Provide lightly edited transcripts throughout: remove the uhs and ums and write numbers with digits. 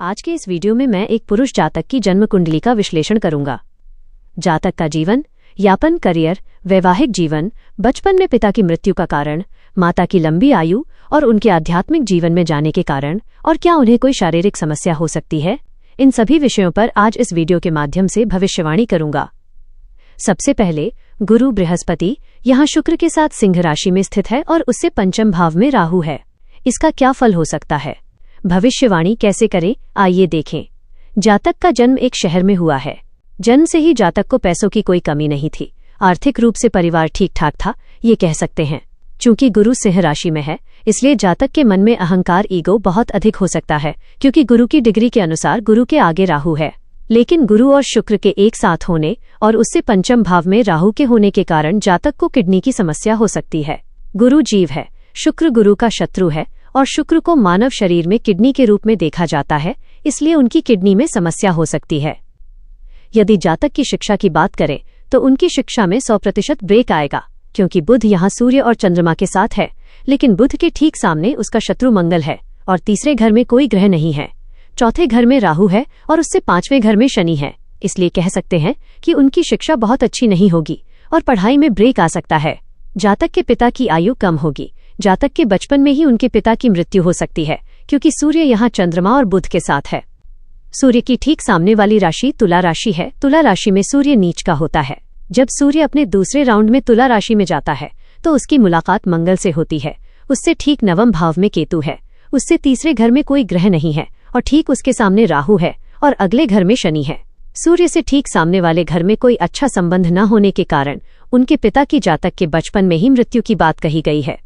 आज के इस वीडियो में मैं एक पुरुष जातक की जन्म कुंडली का विश्लेषण करूंगा। जातक का जीवन, यापन, करियर, वैवाहिक जीवन, बचपन में पिता की मृत्यु का कारण, माता की लंबी आयु और उनके आध्यात्मिक जीवन में जाने के कारण, और क्या उन्हें कोई शारीरिक समस्या हो सकती है। इन सभी विषयों पर आज इस वीडियो के माध्यम से भविष्यवाणी करूंगा। सबसे पहले गुरु बृहस्पति यहाँ शुक्र के साथ सिंह राशि में स्थित है और उससे पंचम भाव में राहु है। इसका क्या फल हो सकता है, भविष्यवाणी कैसे करें, आइए देखें। जातक का जन्म एक शहर में हुआ है। जन्म से ही जातक को पैसों की कोई कमी नहीं थी। आर्थिक रूप से परिवार ठीक ठाक था, ये कह सकते हैं। चूंकि गुरु सिंह राशि में है, इसलिए जातक के मन में अहंकार, ईगो बहुत अधिक हो सकता है, क्योंकि गुरु की डिग्री के अनुसार गुरु के आगे राहु है। लेकिन गुरु और शुक्र के एक साथ होने और उससे पंचम भाव में राहु के होने के कारण जातक को किडनी की समस्या हो सकती है। गुरु जीव है, शुक्र गुरु का शत्रु है और शुक्र को मानव शरीर में किडनी के रूप में देखा जाता है, इसलिए उनकी किडनी में समस्या हो सकती है। यदि जातक की शिक्षा की बात करें तो उनकी शिक्षा में 100% ब्रेक आएगा, क्योंकि बुध यहाँ सूर्य और चंद्रमा के साथ है, लेकिन बुध के ठीक सामने उसका शत्रु मंगल है और तीसरे घर में कोई ग्रह नहीं है। चौथे घर में राहु है और उससे पांचवें घर में शनि है, इसलिए कह सकते हैं कि उनकी शिक्षा बहुत अच्छी नहीं होगी और पढ़ाई में ब्रेक आ सकता है। जातक के पिता की आयु कम होगी। जातक के बचपन में ही उनके पिता की मृत्यु हो सकती है, क्योंकि सूर्य यहाँ चंद्रमा और बुध के साथ है। सूर्य की ठीक सामने वाली राशि तुला राशि है। तुला राशि में सूर्य नीच का होता है। जब सूर्य अपने दूसरे राउंड में तुला राशि में जाता है तो उसकी मुलाकात मंगल से होती है। उससे ठीक नवम भाव में केतु है। उससे तीसरे घर में कोई ग्रह नहीं है और ठीक उसके सामने राहु है और अगले घर में शनि है। सूर्य से ठीक सामने वाले घर में कोई अच्छा संबंध न होने के कारण उनके पिता की जातक के बचपन में ही मृत्यु की बात कही गई है।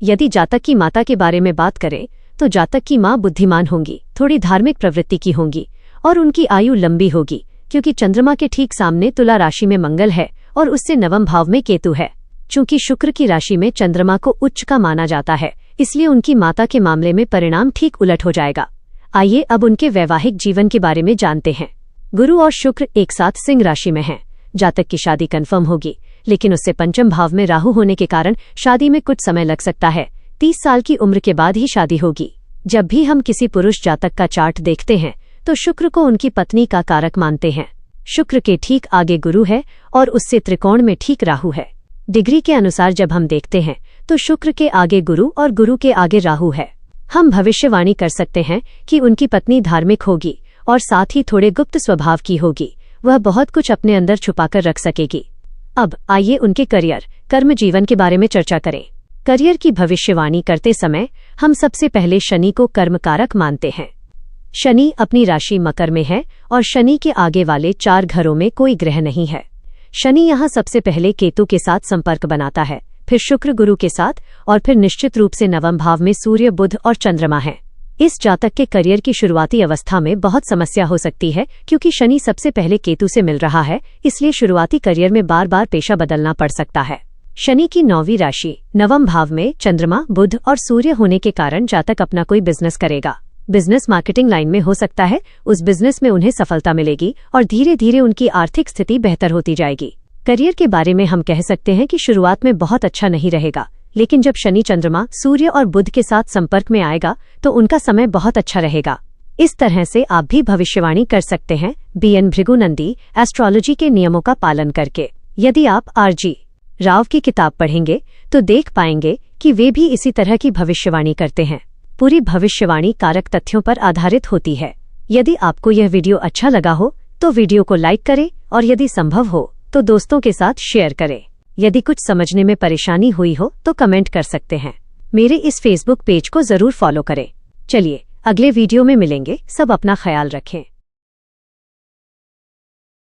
यदि जातक की माता के बारे में बात करें तो जातक की मां बुद्धिमान होंगी, थोड़ी धार्मिक प्रवृत्ति की होंगी और उनकी आयु लंबी होगी, क्योंकि चंद्रमा के ठीक सामने तुला राशि में मंगल है और उससे नवम भाव में केतु है। चूंकि शुक्र की राशि में चंद्रमा को उच्च का माना जाता है, इसलिए उनकी माता के मामले में परिणाम ठीक उलट हो जाएगा। आइए अब उनके वैवाहिक जीवन के बारे में जानते हैं। गुरु और शुक्र एक साथ सिंह राशि में हैं। जातक की शादी कन्फर्म होगी, लेकिन उससे पंचम भाव में राहु होने के कारण शादी में कुछ समय लग सकता है। 30 साल की उम्र के बाद ही शादी होगी। जब भी हम किसी पुरुष जातक का चार्ट देखते हैं तो शुक्र को उनकी पत्नी का कारक मानते हैं। शुक्र के ठीक आगे गुरु है और उससे त्रिकोण में ठीक राहु है। डिग्री के अनुसार जब हम देखते हैं तो शुक्र के आगे गुरु और गुरु के आगे राहु है। हम भविष्यवाणी कर सकते हैं कि उनकी पत्नी धार्मिक होगी और साथ ही थोड़े गुप्त स्वभाव की होगी। वह बहुत कुछ अपने अंदर छुपाकर रख सकेगी। अब आइए उनके करियर, कर्म जीवन के बारे में चर्चा करें। करियर की भविष्यवाणी करते समय हम सबसे पहले शनि को कर्म कारक मानते हैं। शनि अपनी राशि मकर में है और शनि के आगे वाले 4 घरों में कोई ग्रह नहीं है। शनि यहाँ सबसे पहले केतु के साथ संपर्क बनाता है, फिर शुक्र गुरु के साथ और फिर निश्चित रूप से नवम भाव में सूर्य, बुध और चंद्रमा है। इस जातक के करियर की शुरुआती अवस्था में बहुत समस्या हो सकती है, क्योंकि शनि सबसे पहले केतु से मिल रहा है, इसलिए शुरुआती करियर में बार बार पेशा बदलना पड़ सकता है। शनि की 9वीं राशि नवम भाव में चंद्रमा, बुध और सूर्य होने के कारण जातक अपना कोई बिजनेस करेगा। बिजनेस मार्केटिंग लाइन में हो सकता है। उस बिजनेस में उन्हें सफलता मिलेगी और धीरे धीरे उनकी आर्थिक स्थिति बेहतर होती जाएगी। करियर के बारे में हम कह सकते हैं कि शुरुआत में बहुत अच्छा नहीं रहेगा, लेकिन जब शनि चंद्रमा, सूर्य और बुध के साथ संपर्क में आएगा तो उनका समय बहुत अच्छा रहेगा। इस तरह से आप भी भविष्यवाणी कर सकते हैं BN भृगुनंदी एस्ट्रोलॉजी के नियमों का पालन करके। यदि आप RG राव की किताब पढ़ेंगे तो देख पाएंगे कि वे भी इसी तरह की भविष्यवाणी करते हैं। पूरी भविष्यवाणी कारक तथ्यों पर आधारित होती है। यदि आपको यह वीडियो अच्छा लगा हो तो वीडियो को लाइक करें और यदि संभव हो तो दोस्तों के साथ शेयर करें। यदि कुछ समझने में परेशानी हुई हो तो कमेंट कर सकते हैं। मेरे इस फेसबुक पेज को जरूर फॉलो करें। चलिए अगले वीडियो में मिलेंगे। सब अपना ख्याल रखें।